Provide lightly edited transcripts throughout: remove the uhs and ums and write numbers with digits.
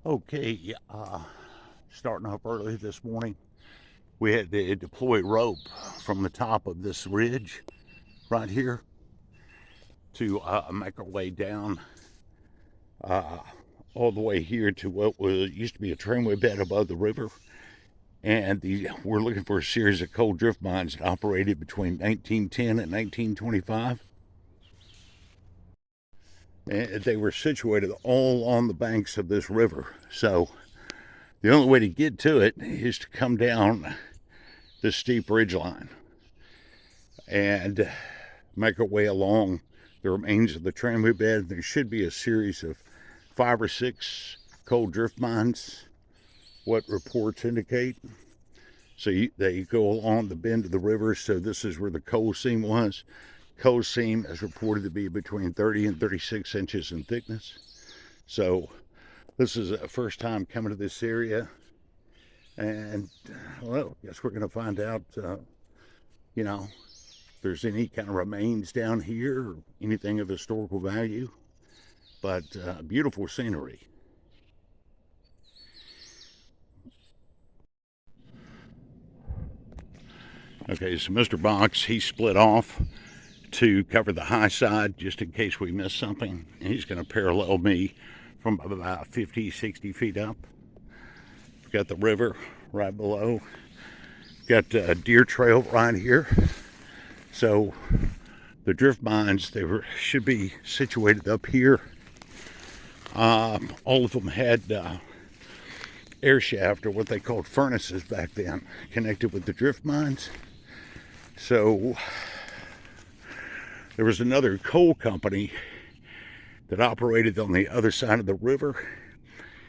Okay, starting off early this morning, we had to deploy rope from the top of this ridge right here to make our way down uh, all the way here to what used to be a tramway bed above the river. And we're looking for a series of coal drift mines that operated between 1910 and 1925. And they were situated all on the banks of this river. So the only way to get to it is to come down this steep ridge line and make our way along the remains of the tramway bed. There should be a series of 5 or 6 coal drift mines, what reports indicate. So they go along the bend of the river. So this is where the coal seam was. Coal seam is reported to be between 30 and 36 inches in thickness. So this is a first time coming to this area. And, well, I guess we're going to find out, if there's any kind of remains down here or anything of historical value. But beautiful scenery. Okay, so Mr. Box, he split off to cover the high side just in case we miss something. And he's going to parallel me from about 50, 60 feet up. We've got the river right below. Got a deer trail right here. So the drift mines, should be situated up here. All of them had air shaft, or what they called furnaces back then, connected with the drift mines. So there was another coal company that operated on the other side of the river,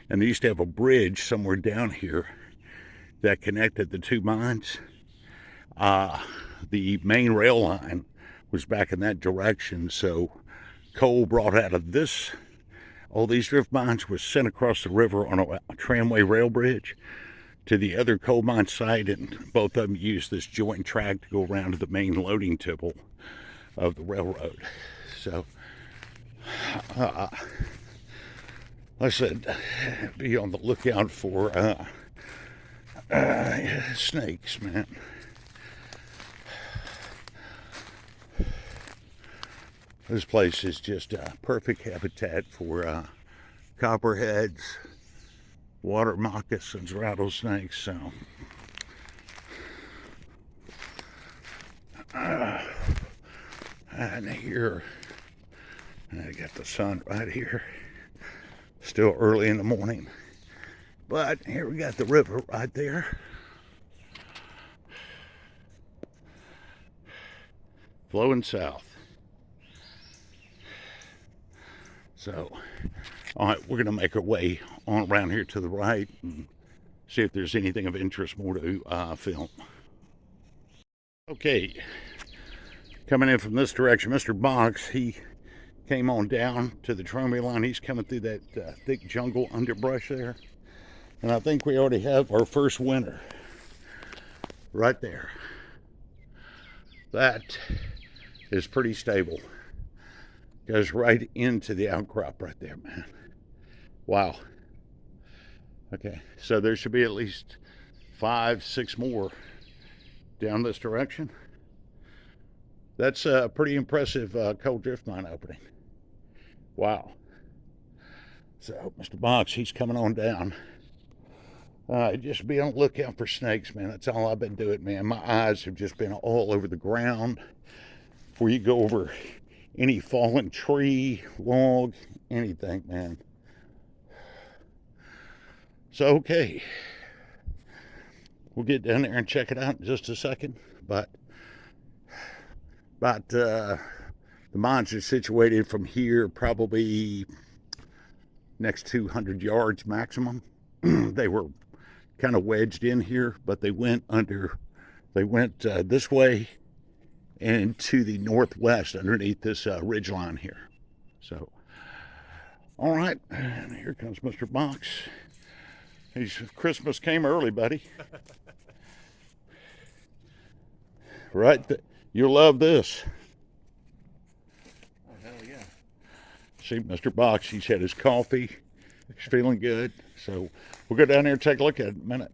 and they used to have a bridge somewhere down here that connected the two mines. The main rail line was back in that direction, so coal brought out of this, all these drift mines, was sent across the river on a tramway rail bridge to the other coal mine site, and both of them used this joint track to go around to the main loading tipple of the railroad. So I said, be on the lookout for snakes, man. This place is just a perfect habitat for copperheads, water moccasins, rattlesnakes. So and here I got the sun right here. Still early in the morning, but here we got the river right there, flowing south. So, all right, we're going to make our way on around here to the right and see if there's anything of interest more to film. Okay, coming in from this direction, Mr. Box, he came on down to the tramway line. He's coming through that thick jungle underbrush there. And I think we already have our first winner right there. That is pretty stable. Goes right into the outcrop right there, man. Wow. Okay, so there should be at least 5, 6 more down this direction. That's a pretty impressive coal drift mine opening. Wow. So Mr. Box, he's coming on down. Just be on the lookout for snakes, man. That's all I've been doing, man. My eyes have just been all over the ground. Before you go over any fallen tree, log, anything, man. So, okay. We'll get down there and check it out in just a second. But the mines are situated from here probably next 200 yards maximum. They were kind of wedged in here, but they went this way and to the northwest underneath this ridge line here. So, all right, and here comes Mr. Box. Christmas came early, buddy. Right, you'll love this. Oh, hell yeah. See, Mr. Box, he's had his coffee. It's feeling good. So we'll go down there and take a look at it in a minute.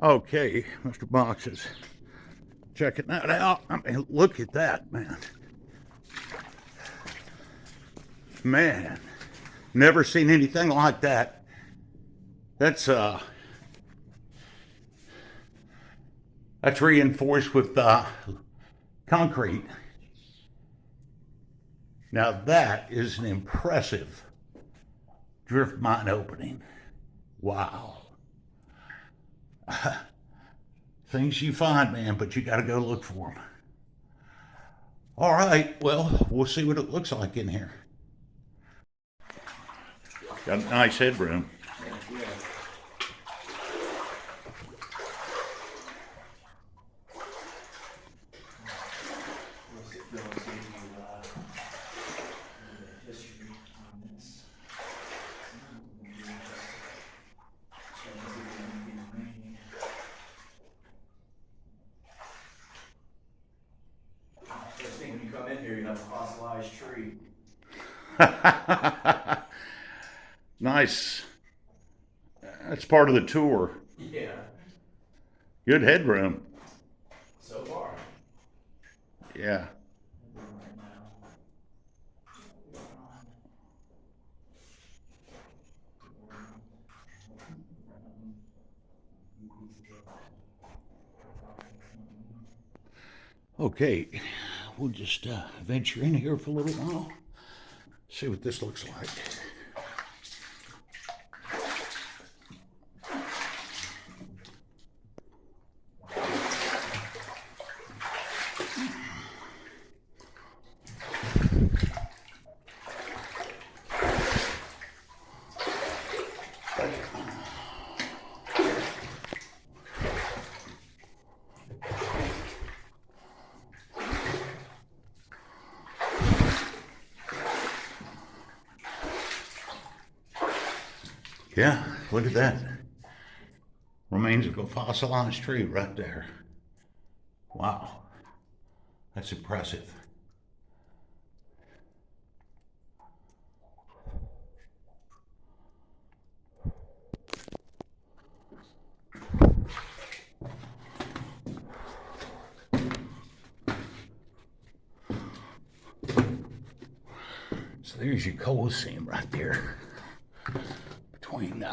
Okay, Mr. Box is checking that out. I mean, look at that, man. Man, never seen anything like that. That's reinforced with concrete. Now that is an impressive drift mine opening. Wow. Things you find, man, but you got to go look for them. All right, well, we'll see what it looks like in here. Got a nice headroom. When you come in here, you have a fossilized tree. Nice. That's part of the tour. Yeah, Good headroom. so far. Yeah. Okay, we'll just venture in here for a little while. See what this looks like. Yeah, look at that. Remains of a fossilized tree right there. Wow, that's impressive. So there's your coal seam right there. Between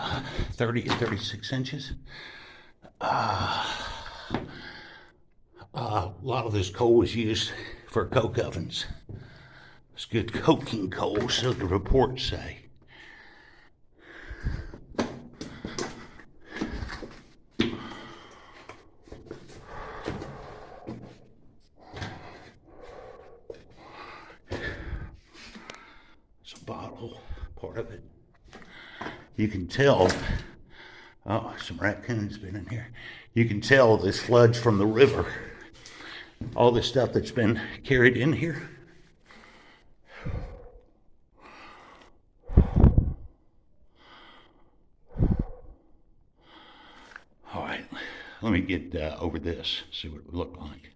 30 and 36 inches. A lot of this coal was used for coke ovens. It's good coking coal, so the reports say. It's a bottle, part of it. You can tell, oh, some raccoons been in here. You can tell this floods from the river. All this stuff that's been carried in here. All right, let me get over this, see what it would look like.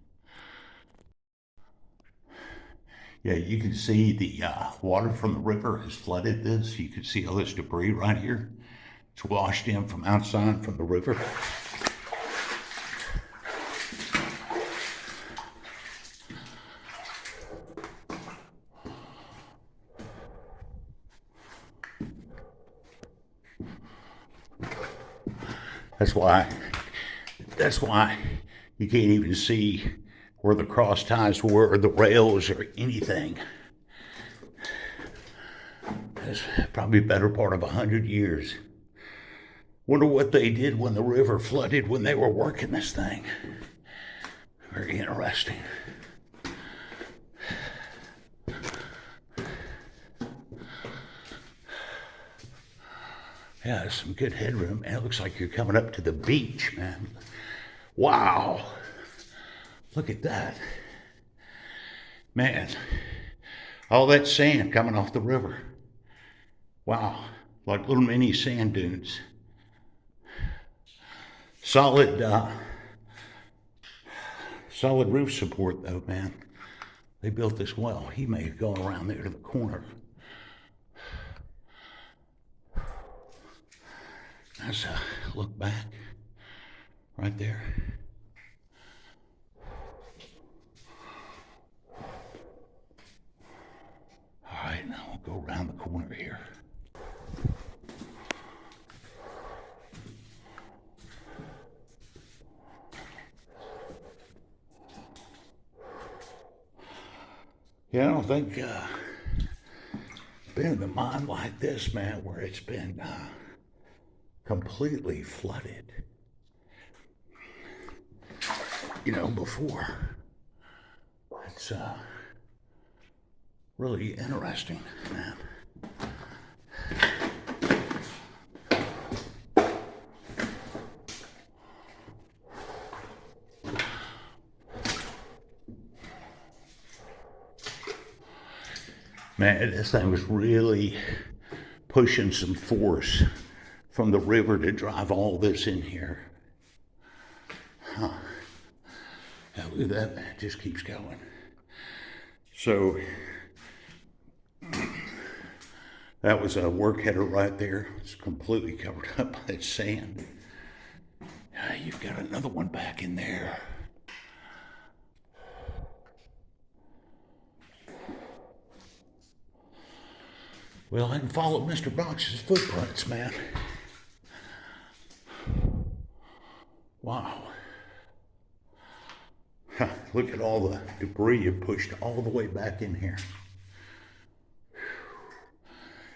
Yeah, you can see the water from the river has flooded this. You can see all this debris right here. It's washed in from outside from the river. That's why you can't even see where the cross ties were or the rails or anything. That's probably the better part of 100 years. Wonder what they did when the river flooded when they were working this thing. Very interesting. Yeah, there's some good headroom, and it looks like you're coming up to the beach, man. Wow. Look at that. Man, all that sand coming off the river. Wow, like little mini sand dunes. Solid roof support though, man. They built this well. He may have gone around there to the corner. That's a look back right there. All right, now we'll go around the corner here. Yeah, I don't think been in a mine like this, man, where it's been completely flooded. You know, before. It's really interesting, man. Man, this thing was really pushing some force from the river to drive all this in here. Huh. Yeah, look at that, man. It just keeps going. So, that was a work header right there. It's completely covered up by that sand. You've got another one back in there. Well, I can follow Mr. Box's footprints, man. Wow. Huh, look at all the debris you pushed all the way back in here.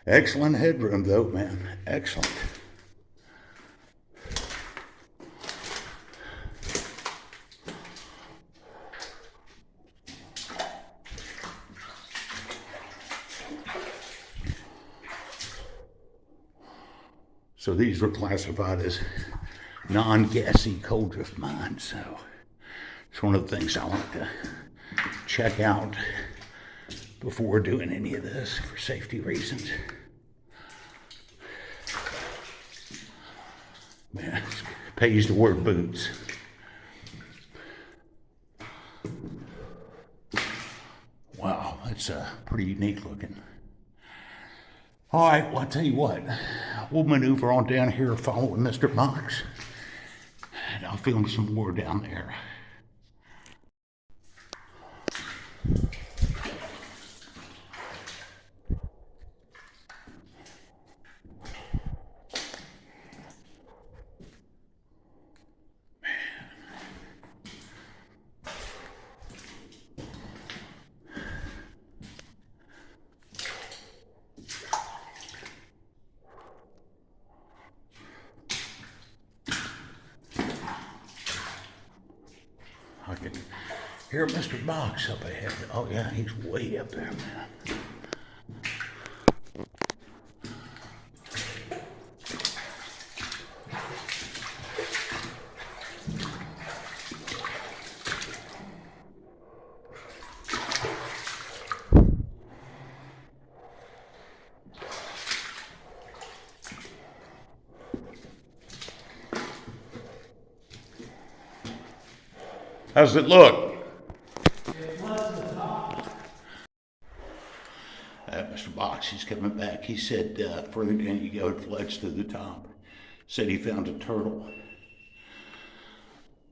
Excellent headroom, though, man. Excellent. So these were classified as non-gassy coal drift mines. So it's one of the things I like to check out before doing any of this for safety reasons. Man, it pays to wear boots. Wow, that's pretty unique looking. All right, well, I'll tell you what, we'll maneuver on down here following Mr. Box, and I'll film some more down there. I can hear Mr. Box up ahead. Oh yeah, he's way up there, man. How's it look? Mr. Box, he's coming back. He said further down you go, it floods to the top. Said he found a turtle.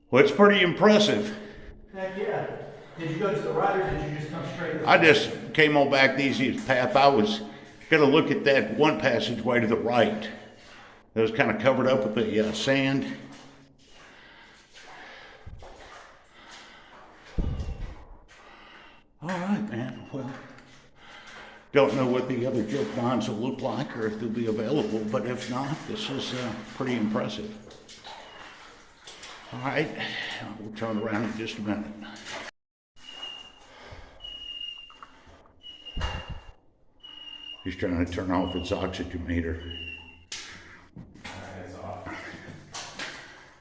Well, it's pretty impressive. Heck yeah. Did you go to the right or did you just come straight? I just came on back the easiest path. I was going to look at that one passageway to the right. It was kind of covered up with the sand. All right, man. Well, don't know what the other drift mines will look like or if they'll be available, but if not, this is pretty impressive. All right, we'll turn around in just a minute. He's trying to turn off his oxygen meter. All right, it's off.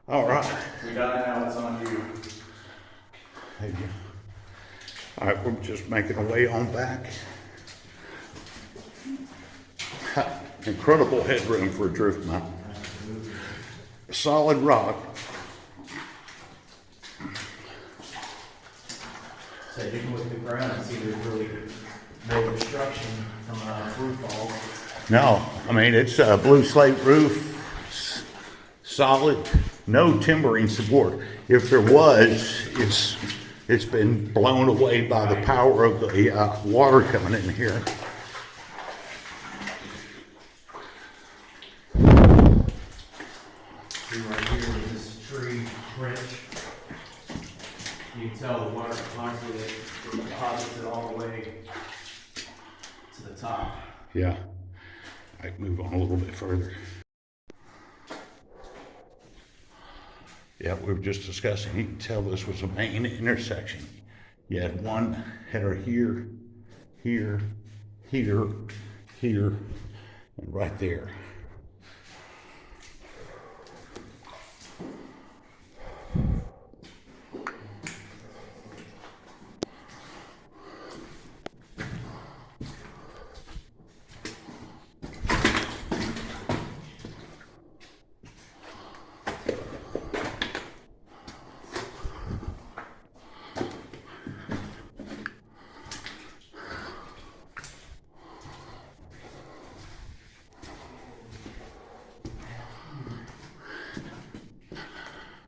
All right. We got it now, it's on you. Thank you. All right, we're just making our way on back. Incredible headroom for a drift mine. Solid rock. So you can look at the ground and see there's really no obstruction from roof falls. No, I mean, it's a blue slate roof. solid, no timbering support. If there was, it's been blown away by the power of the water coming in here. See right here with this tree branch, you can tell the water constantly deposits it all the way to the top. Yeah, I can move on a little bit further. Yeah, we were just discussing, you can tell this was a main intersection. You had one header here, here, here, here, and right there.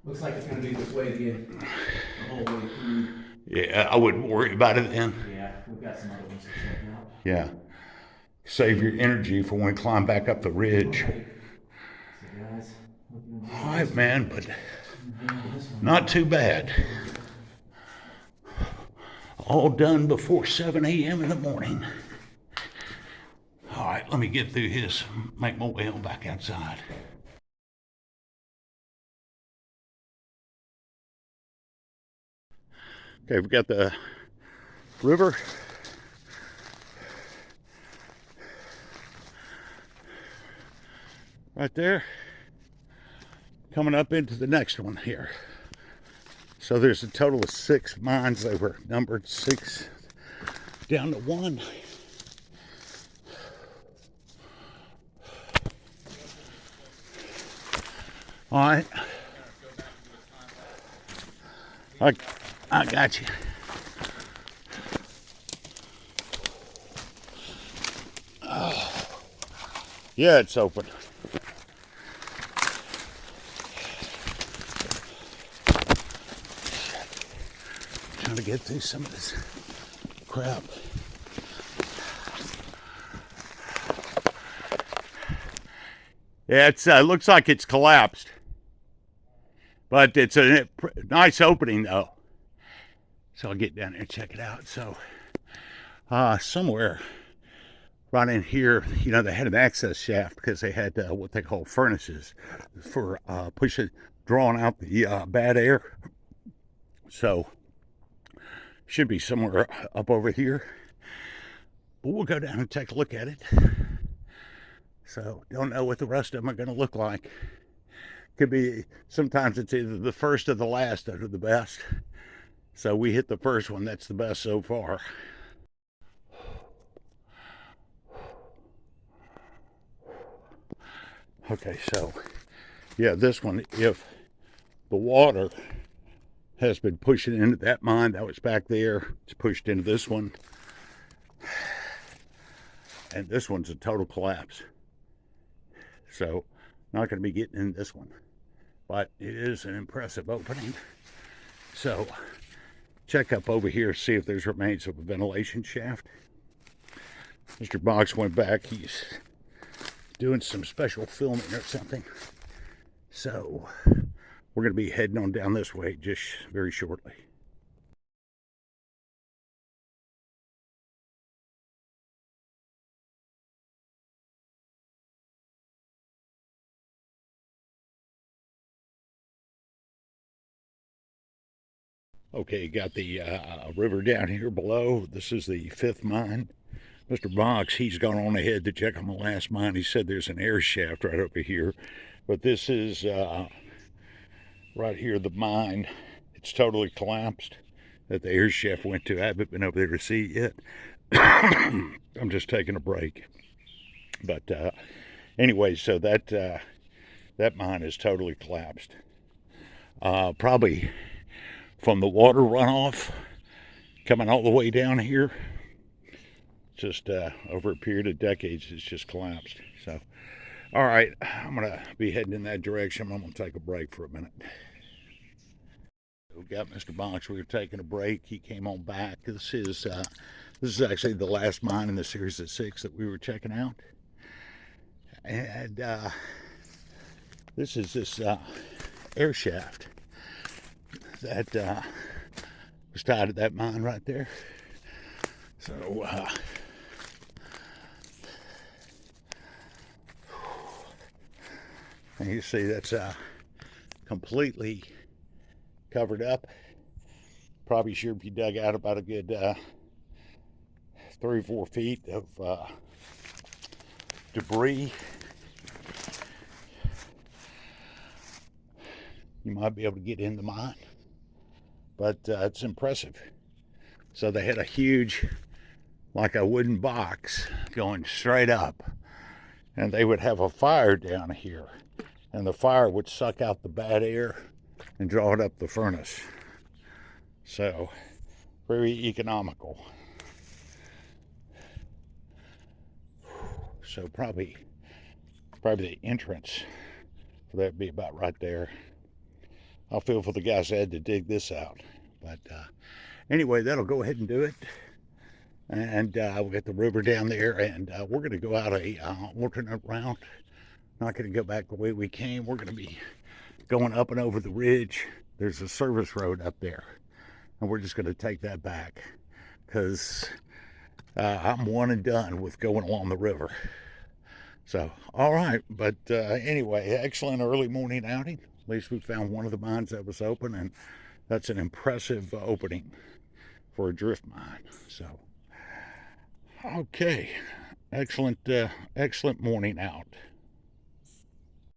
Looks like it's gonna be this way again, the whole way through. Yeah, I wouldn't worry about it then. Yeah, we've got some other ones to check out. Yeah. Save your energy for when we climb back up the ridge. So guys, hope you enjoy All right, man, but this one. not too bad. All done before 7 a.m. in the morning. All right, let me get through his, make my way on back outside. Okay, we've got the river. Right there. Coming up into the next one here. So there's a total of 6 mines. They were numbered 6 down to 1. All right. I got you. Oh. Yeah, it's open. Trying to get through some of this crap. Yeah, it looks like it's collapsed. But it's a nice opening, though. So I'll get down there and check it out. So, somewhere right in here, you know, they had an access shaft because they had what they call furnaces for drawing out the bad air. So, should be somewhere up over here. But we'll go down and take a look at it. So, don't know what the rest of them are going to look like. Could be, sometimes it's either the first or the last that are the best. So we hit the first one, that's the best so far. Okay, so yeah, this one, if the water has been pushing into that mine that was back there, it's pushed into this one. And this one's a total collapse. So not going to be getting in this one. But it is an impressive opening. So check up over here, see if there's remains of a ventilation shaft. Mr. Box went back. He's doing some special filming or something. So we're going to be heading on down this way just very shortly. Okay, got the river down here below. This is the 5th mine. Mr. Box, he's gone on ahead to check on the last mine. He said there's an air shaft right over here. But this is right here, the mine. It's totally collapsed that the air shaft went to. I haven't been over there to see it yet. I'm just taking a break. But anyway, so that mine is totally collapsed. Probably from the water runoff coming all the way down here. Just over a period of decades, it's just collapsed. So All right, I'm gonna be heading in that direction. I'm gonna take a break for a minute. We got Mr. Box. We were taking a break. He came on back. This is actually the last mine in the series of 6 that we were checking out, and this is this air shaft that was tied to that mine right there. So and you see that's completely covered up. Probably sure if you dug out about a good 3 or 4 feet of debris, you might be able to get in the mine. But it's impressive. So they had a huge, like a wooden box going straight up, and they would have a fire down here, and the fire would suck out the bad air and draw it up the furnace. So very economical. So probably the entrance for that would be about right there. I'll feel for the guys that had to dig this out. But anyway, that'll go ahead and do it. And we'll get the river down there, and we're going to go out a alternate route. Not going to go back the way we came. We're going to be going up and over the ridge. There's a service road up there, and we're just going to take that back because I'm one and done with going along the river. So, all right, but anyway, excellent early morning outing. At least we found one of the mines that was open, and that's an impressive opening for a drift mine. So, okay, excellent morning out.